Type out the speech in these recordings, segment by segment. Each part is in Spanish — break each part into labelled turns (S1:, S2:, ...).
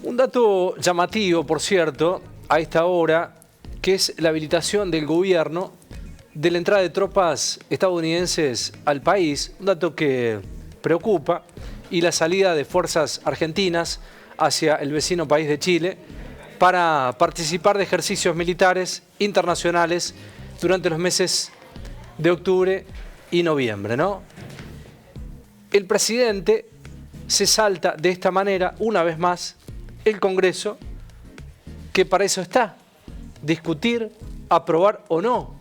S1: Un dato llamativo, por cierto, a esta hora, que es la habilitación del gobierno de la entrada de tropas estadounidenses al país, un dato que preocupa, y la salida de fuerzas argentinas hacia el vecino país de Chile para participar de ejercicios militares internacionales durante los meses de octubre y noviembre, ¿no? El presidente se salta de esta manera, una vez más, el Congreso, que para eso está, discutir, aprobar o no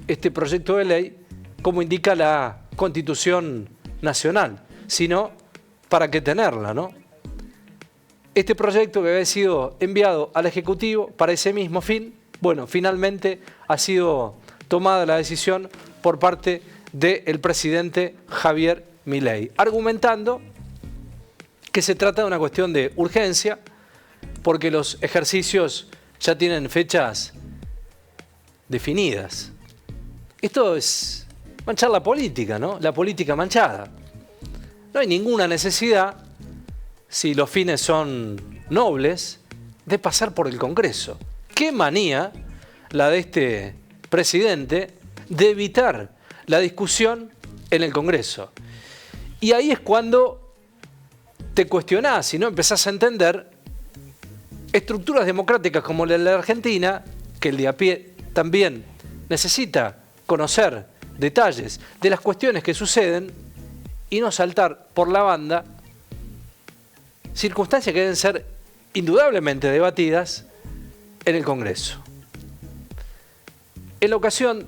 S1: este proyecto de ley, como indica la Constitución Nacional, sino para qué tenerla, ¿no? Este proyecto que había sido enviado al Ejecutivo para ese mismo fin, bueno, finalmente ha sido tomada la decisión por parte del presidente Javier Milei, argumentando que se trata de una cuestión de urgencia, porque los ejercicios ya tienen fechas definidas. Esto es manchar la política, ¿no? La política manchada. No hay ninguna necesidad, si los fines son nobles, de pasar por el Congreso. Qué manía la de este presidente de evitar la discusión en el Congreso. Y ahí es cuando te cuestionás y no empezás a entender estructuras democráticas como la de la Argentina, que el de a pie también necesita conocer detalles de las cuestiones que suceden y no saltar por la banda circunstancias que deben ser indudablemente debatidas en el Congreso. En la ocasión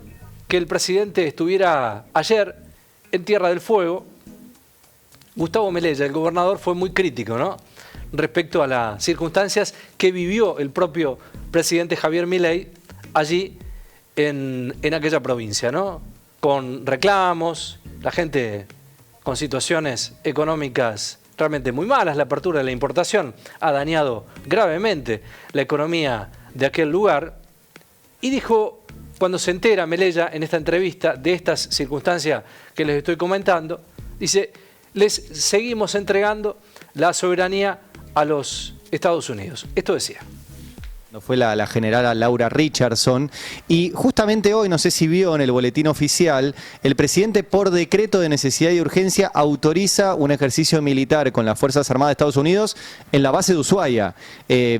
S1: que el presidente estuviera ayer en Tierra del Fuego, Gustavo Melella, el gobernador, fue muy crítico, ¿no?, respecto a las circunstancias que vivió el propio presidente Javier Milei allí en aquella provincia, ¿no?, con reclamos, la gente con situaciones económicas realmente muy malas. La apertura de la importación ha dañado gravemente la economía de aquel lugar. Y dijo, cuando se entera Melella en esta entrevista de estas circunstancias que les estoy comentando, dice: les seguimos entregando la soberanía a los Estados Unidos. Esto decía.
S2: Fue la generala Laura Richardson, y justamente hoy, no sé si vio en el boletín oficial, el presidente por decreto de necesidad y urgencia autoriza un ejercicio militar con las Fuerzas Armadas de Estados Unidos en la base de Ushuaia,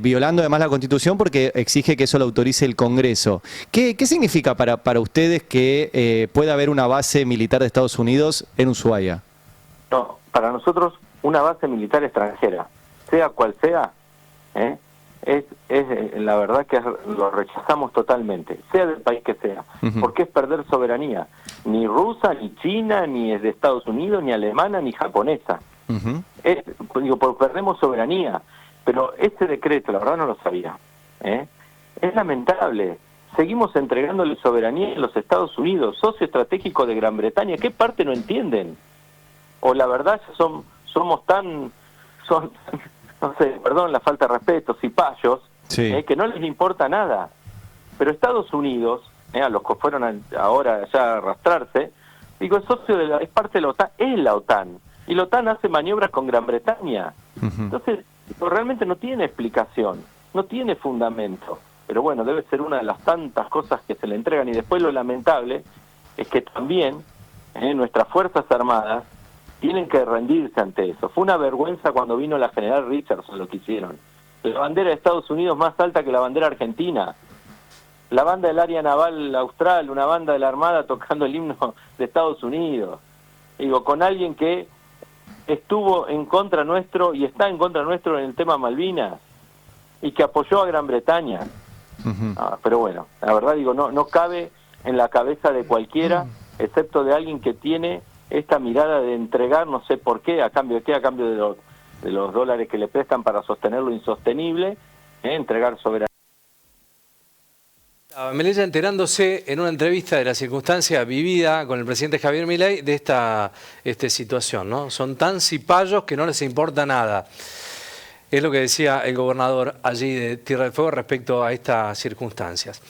S2: violando además la Constitución porque exige que eso lo autorice el Congreso. ¿Qué significa para ustedes que pueda haber una base militar de Estados Unidos en Ushuaia?
S3: No, para nosotros una base militar extranjera, sea cual sea, es la verdad que lo rechazamos totalmente, sea del país que sea, porque es perder soberanía, ni rusa, ni china, ni es de Estados Unidos, ni alemana, ni japonesa. Porque perdemos soberanía, pero este decreto, la verdad no lo sabía, es lamentable. Seguimos entregándole soberanía a los Estados Unidos, socio estratégico de Gran Bretaña. ¿Qué parte no entienden? O la verdad somos tan... no sé, perdón la falta de respeto, cipayos, sí, que no les importa nada. Pero Estados Unidos, a los que fueron ahora ya a arrastrarse, digo, es socio es parte de la OTAN, es la OTAN, y la OTAN hace maniobras con Gran Bretaña. Entonces, realmente no tiene explicación, no tiene fundamento. Pero bueno, debe ser una de las tantas cosas que se le entregan. Y después lo lamentable es que también nuestras Fuerzas Armadas tienen que rendirse ante eso. Fue una vergüenza cuando vino la general Richardson lo que hicieron. La bandera de Estados Unidos más alta que la bandera argentina. La banda del área naval austral, una banda de la Armada tocando el himno de Estados Unidos. Digo, con alguien que estuvo en contra nuestro y está en contra nuestro en el tema Malvinas y que apoyó a Gran Bretaña. Pero bueno, la verdad digo, no cabe en la cabeza de cualquiera, excepto de alguien que tiene esta mirada de entregar, no sé por qué, a cambio de qué, a cambio de los dólares que le prestan para sostener lo insostenible, entregar soberanía.
S1: Melella enterándose en una entrevista de la circunstancia vivida con el presidente Javier Milei de esta situación, ¿no? Son tan cipayos que no les importa nada. Es lo que decía el gobernador allí de Tierra del Fuego respecto a estas circunstancias.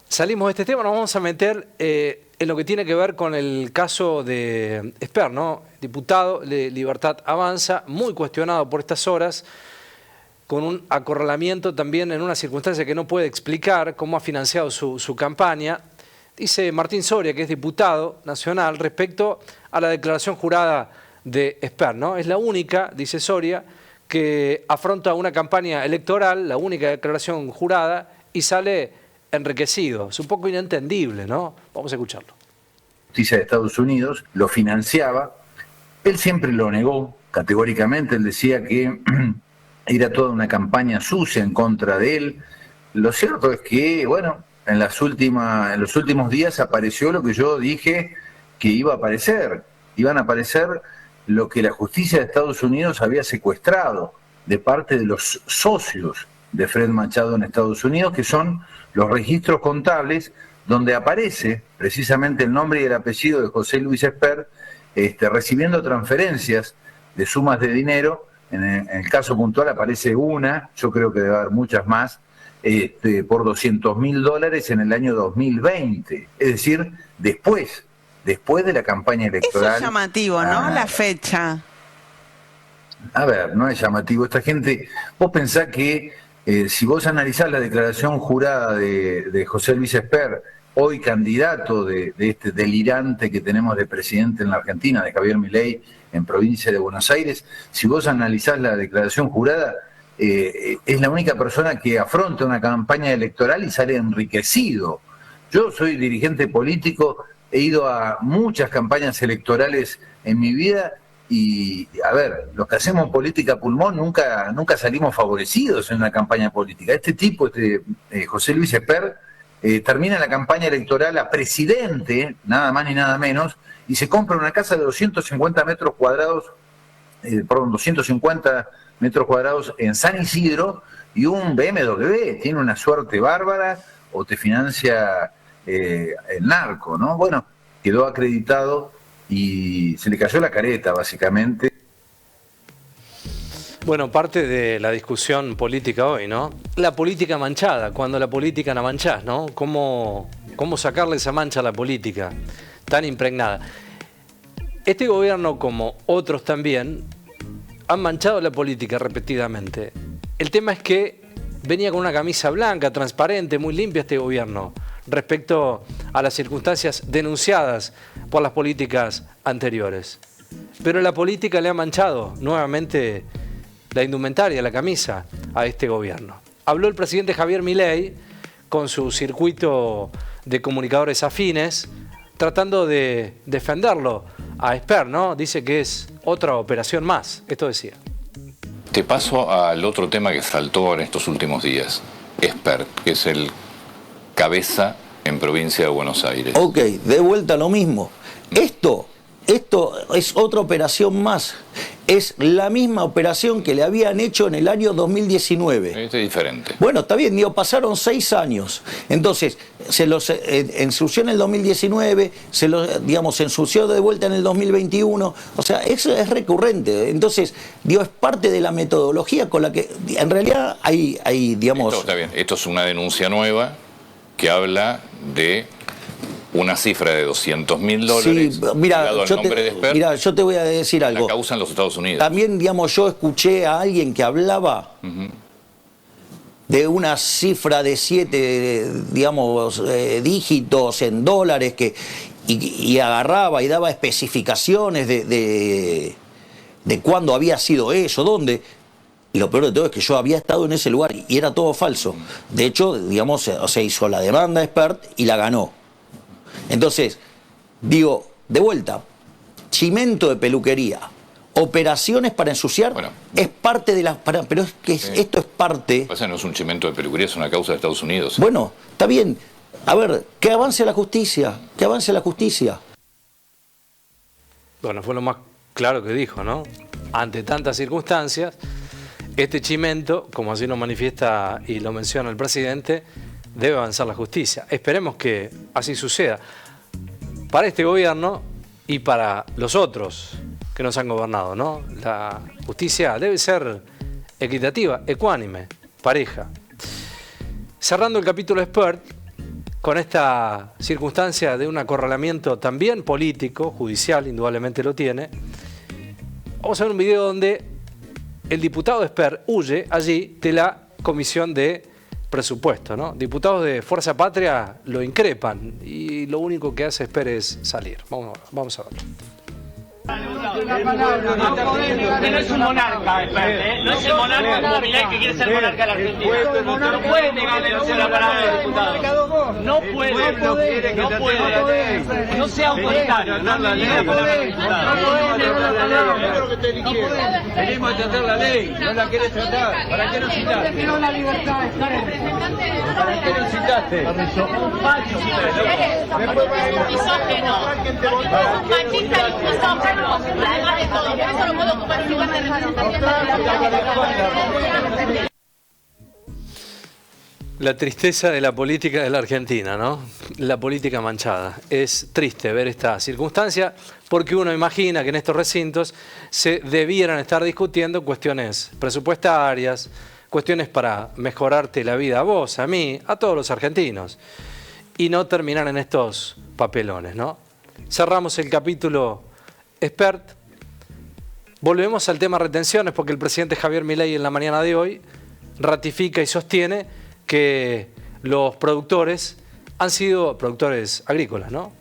S1: Salimos de este tema, nos vamos a meter en lo que tiene que ver con el caso de Esper, ¿no? Diputado de Libertad Avanza, muy cuestionado por estas horas, con un acorralamiento también en una circunstancia que no puede explicar cómo ha financiado su campaña. Dice Martín Soria, que es diputado nacional, respecto a la declaración jurada de Esper, ¿no? Es la única, dice Soria, que afronta una campaña electoral, la única declaración jurada, y sale enriquecido. Es un poco inentendible, ¿no? Vamos a escucharlo.
S4: La justicia de Estados Unidos lo financiaba. Él siempre lo negó categóricamente. Él decía que era toda una campaña sucia en contra de él. Lo cierto es que, bueno, en los últimos días apareció lo que yo dije que iba a aparecer. Iban a aparecer lo que la justicia de Estados Unidos había secuestrado de parte de los socios de Fred Machado en Estados Unidos, que son los registros contables donde aparece precisamente el nombre y el apellido de José Luis Esper, recibiendo transferencias de sumas de dinero. En el caso puntual aparece una, yo creo que debe haber muchas más, por $200.000 en el año 2020, es decir, después de la campaña electoral.
S5: Eso es llamativo, ¿no? La fecha.
S4: A ver, no es llamativo. Esta gente, vos pensás que si vos analizás la declaración jurada de José Luis Esper, hoy candidato de este delirante que tenemos de presidente en la Argentina, de Javier Milei, en provincia de Buenos Aires, si vos analizás la declaración jurada, es la única persona que afronta una campaña electoral y sale enriquecido. Yo soy dirigente político, he ido a muchas campañas electorales en mi vida y, a ver, los que hacemos política pulmón nunca salimos favorecidos en una campaña política. Este tipo, José Luis Esper, termina la campaña electoral a presidente, nada más ni nada menos, y se compra una casa de 250 metros cuadrados en San Isidro y un BMW. Tiene una suerte bárbara, o te financia el narco, ¿no? Bueno, quedó acreditado y se le cayó la careta, básicamente.
S1: Bueno, parte de la discusión política hoy, ¿no? La política manchada, cuando la política la manchás, ¿no? ¿Cómo sacarle esa mancha a la política tan impregnada? Este gobierno, como otros también, han manchado la política repetidamente. El tema es que venía con una camisa blanca, transparente, muy limpia este gobierno, respecto a las circunstancias denunciadas por las políticas anteriores. Pero la política le ha manchado nuevamente la indumentaria, la camisa a este gobierno. Habló el presidente Javier Milei con su circuito de comunicadores afines, tratando de defenderlo a Esper, ¿no? Dice que es otra operación más. Esto decía.
S6: Te paso al otro tema que saltó en estos últimos días. Esper, que es el cabeza en provincia de Buenos Aires.
S7: Ok, de vuelta a lo mismo. Esto es otra operación más. Es la misma operación que le habían hecho en el año 2019.
S6: Este es diferente.
S7: Bueno, está bien, digo, pasaron 6 años. Entonces, se los ensució en el 2019, se ensució de vuelta en el 2021. O sea, eso es recurrente. Entonces, digo, es parte de la metodología con la que, en realidad, hay digamos...
S6: Esto está bien. Esto es una denuncia nueva que habla de una cifra de $200.000.
S7: Sí, mira, yo te voy a decir algo.
S6: La causa en los Estados Unidos.
S7: También, digamos, yo escuché a alguien que hablaba de una cifra de 7, dígitos en dólares y agarraba y daba especificaciones de cuándo había sido eso, dónde. Y lo peor de todo es que yo había estado en ese lugar y era todo falso. De hecho, se hizo la demanda Expert y la ganó. Entonces, digo, de vuelta, chimento de peluquería, operaciones para ensuciar, bueno, es parte de las... Pero es que esto es parte...
S6: Pasa, no es un chimento de peluquería, es una causa de Estados Unidos.
S7: Bueno, está bien. A ver, que avance la justicia, que avance la justicia.
S1: Bueno, fue lo más claro que dijo, ¿no? Ante tantas circunstancias, este chimento, como así lo manifiesta y lo menciona el presidente, debe avanzar la justicia. Esperemos que así suceda. Para este gobierno y para los otros que nos han gobernado, ¿no? La justicia debe ser equitativa, ecuánime, pareja. Cerrando el capítulo Expert, con esta circunstancia de un acorralamiento también político, judicial, indudablemente lo tiene, vamos a ver un video donde el diputado de Esper huye allí de la comisión de presupuesto, ¿no? Diputados de Fuerza Patria lo increpan y lo único que hace Esper es salir. Vamos a verlo.
S8: No es un monarca, no es el monarca como Milei que quiere ser monarca de la Argentina. No puede negarle la palabra al diputado. No puede. No sea autoritario. Venimos a tratar la ley, no la querés tratar. ¿Para qué nos citaste? No la libertad, ¿para qué nos citaste? Un facho.
S9: Misógeno. Un machista y misógeno. Además de todo, por eso no puedo ocupar un lugar de representación.
S1: La tristeza de la política de la Argentina, ¿no? La política manchada. Es triste ver esta circunstancia porque uno imagina que en estos recintos se debieran estar discutiendo cuestiones presupuestarias, cuestiones para mejorarte la vida a vos, a mí, a todos los argentinos, y no terminar en estos papelones, ¿no? Cerramos el capítulo Expert. Volvemos al tema retenciones porque el presidente Javier Milei en la mañana de hoy ratifica y sostiene que los productores han sido productores agrícolas, ¿no?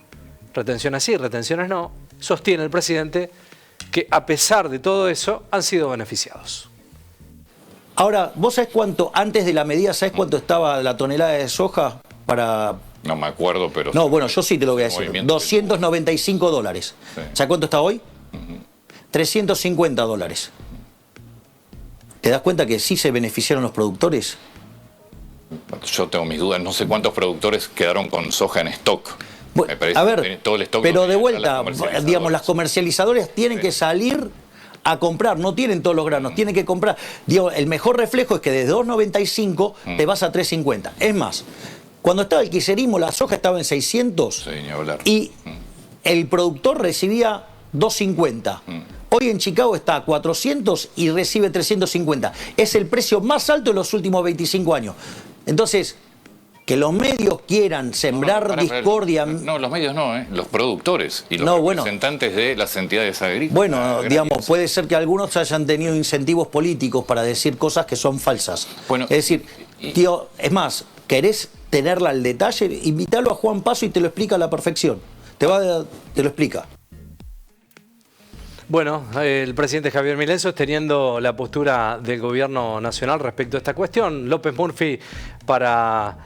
S1: Retenciones sí, retenciones no. Sostiene el presidente que a pesar de todo eso han sido beneficiados.
S7: Ahora, ¿vos sabés cuánto, antes de la medida, sabés cuánto estaba la tonelada de soja para...?
S6: No me acuerdo, pero...
S7: No, bueno, yo sí te lo voy a decir. $295. Sí. ¿Sabés cuánto está hoy? $350. ¿Te das cuenta que sí se beneficiaron los productores?
S6: Yo tengo mis dudas, no sé cuántos productores quedaron con soja en stock.
S7: Bueno, a ver, todo el stock, pero de vuelta, digamos, las comercializadoras tienen que salir a comprar, no tienen todos los granos, tienen que comprar. Digo, el mejor reflejo es que de 2.95 te vas a 3.50. Es más, cuando estaba el quiserismo, la soja estaba en 600 y el productor recibía 2.50. Hoy en Chicago está a 400 y recibe 350. Es el precio más alto de los últimos 25 años. Entonces, que los medios quieran sembrar discordia...
S6: No, los medios no, los productores y los representantes de las entidades agrícolas.
S7: Bueno, digamos, puede ser que algunos hayan tenido incentivos políticos para decir cosas que son falsas. Bueno, es decir, tío, es más, ¿querés tenerla al detalle? Invítalo a Juan Paso y te lo explica a la perfección. Te lo explica.
S1: Bueno, el presidente Javier Milei sosteniendo la postura del gobierno nacional respecto a esta cuestión. López Murphy, para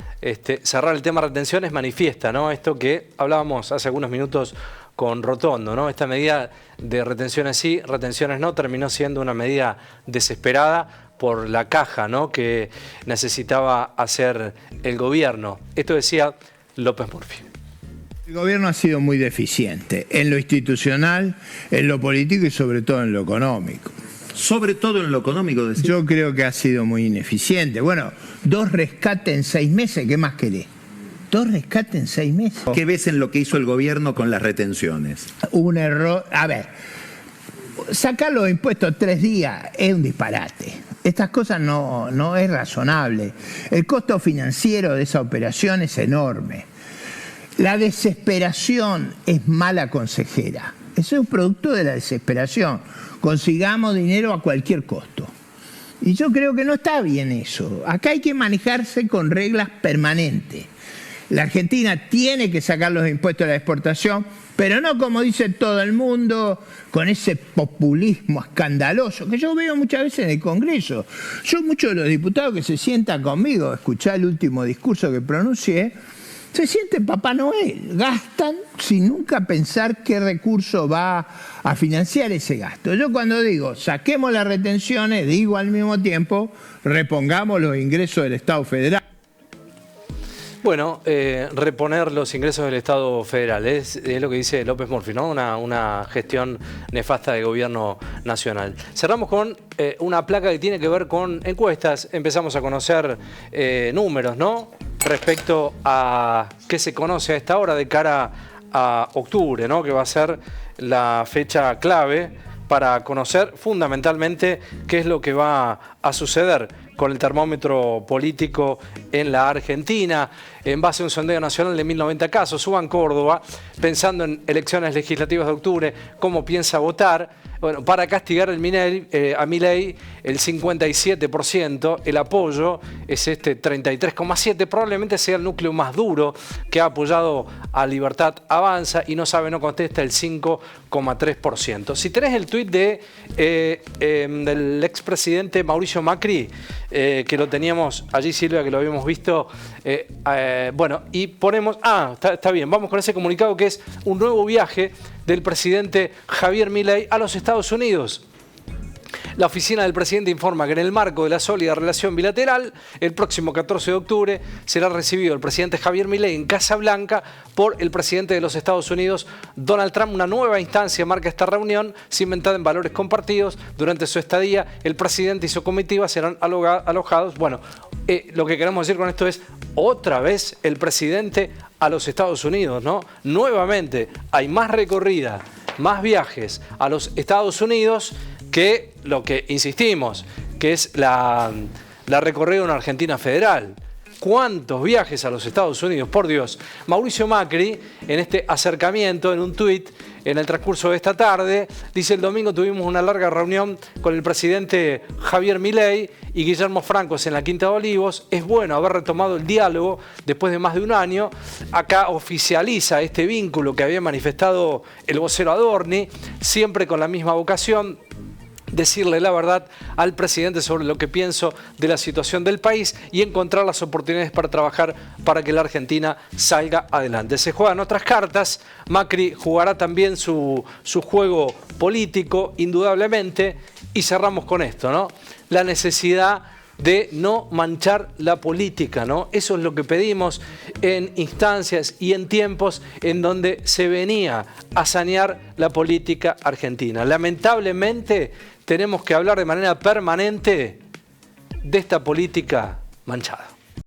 S1: cerrar el tema retenciones, manifiesta, ¿no? Esto que hablábamos hace algunos minutos con Rotondo, ¿no? Esta medida de retenciones sí, retenciones no, terminó siendo una medida desesperada por la caja, ¿no?, que necesitaba hacer el gobierno. Esto decía López Murphy.
S10: El gobierno ha sido muy deficiente en lo institucional, en lo político y sobre todo en lo económico.
S11: Sobre todo en lo económico, decía.
S10: Yo creo que ha sido muy ineficiente. Bueno, 2 rescates en 6 meses, ¿qué más querés? 2 rescates en 6 meses.
S11: ¿Qué ves en lo que hizo el gobierno con las retenciones?
S10: Un error. A ver, sacar los impuestos 3 días es un disparate. Estas cosas no es razonable. El costo financiero de esa operación es enorme. La desesperación es mala consejera. Eso es un producto de la desesperación. Consigamos dinero a cualquier costo. Y yo creo que no está bien eso. Acá hay que manejarse con reglas permanentes. La Argentina tiene que sacar los impuestos a la exportación, pero no como dice todo el mundo, con ese populismo escandaloso que yo veo muchas veces en el Congreso. Yo, muchos de los diputados que se sientan conmigo, escuchar el último discurso que pronuncié, se sienten Papá Noel, gastan sin nunca pensar qué recurso va a financiar ese gasto. Yo cuando digo saquemos las retenciones, digo al mismo tiempo repongamos los ingresos del Estado federal.
S1: Bueno, reponer los ingresos del Estado federal es lo que dice López Murphy, ¿no? Una gestión nefasta del gobierno nacional. Cerramos con una placa que tiene que ver con encuestas. Empezamos a conocer números, ¿no?, respecto a qué se conoce a esta hora de cara a octubre, ¿no?, que va a ser la fecha clave para conocer fundamentalmente qué es lo que va a suceder con el termómetro político en la Argentina. En base a un sondeo nacional de 1090 casos, Suban Córdoba, pensando en elecciones legislativas de octubre, cómo piensa votar. Bueno, para castigar a Milei, el 57%, el apoyo es este 33,7%, probablemente sea el núcleo más duro que ha apoyado a Libertad Avanza, y No Sabe, No Contesta el 5,3%. Si tenés el tuit del expresidente Mauricio Macri, que lo teníamos allí, Silvia, que lo habíamos visto, bueno, y ponemos, está bien, vamos con ese comunicado, que es un nuevo viaje del presidente Javier Milei a los Estados Unidos. La oficina del presidente informa que en el marco de la sólida relación bilateral, el próximo 14 de octubre será recibido el presidente Javier Milei en Casa Blanca por el presidente de los Estados Unidos, Donald Trump. Una nueva instancia marca esta reunión, cimentada en valores compartidos. Durante su estadía, el presidente y su comitiva serán alojados. Bueno, lo que queremos decir con esto es, otra vez el presidente a los Estados Unidos, ¿no? Nuevamente hay más recorrida, más viajes a los Estados Unidos que lo que insistimos, que es la recorrida en Argentina federal. ¿Cuántos viajes a los Estados Unidos? Por Dios. Mauricio Macri, en este acercamiento, en un tuit, en el transcurso de esta tarde, dice: el domingo tuvimos una larga reunión con el presidente Javier Milei y Guillermo Francos en la Quinta de Olivos. Es bueno haber retomado el diálogo después de más de un año. Acá oficializa este vínculo que había manifestado el vocero Adorni, siempre con la misma vocación: decirle la verdad al presidente sobre lo que pienso de la situación del país y encontrar las oportunidades para trabajar para que la Argentina salga adelante. Se juegan otras cartas. Macri jugará también su juego político, indudablemente, y cerramos con esto, ¿no? La necesidad de no manchar la política, ¿no? Eso es lo que pedimos en instancias y en tiempos en donde se venía a sanear la política argentina. Lamentablemente tenemos que hablar de manera permanente de esta política manchada.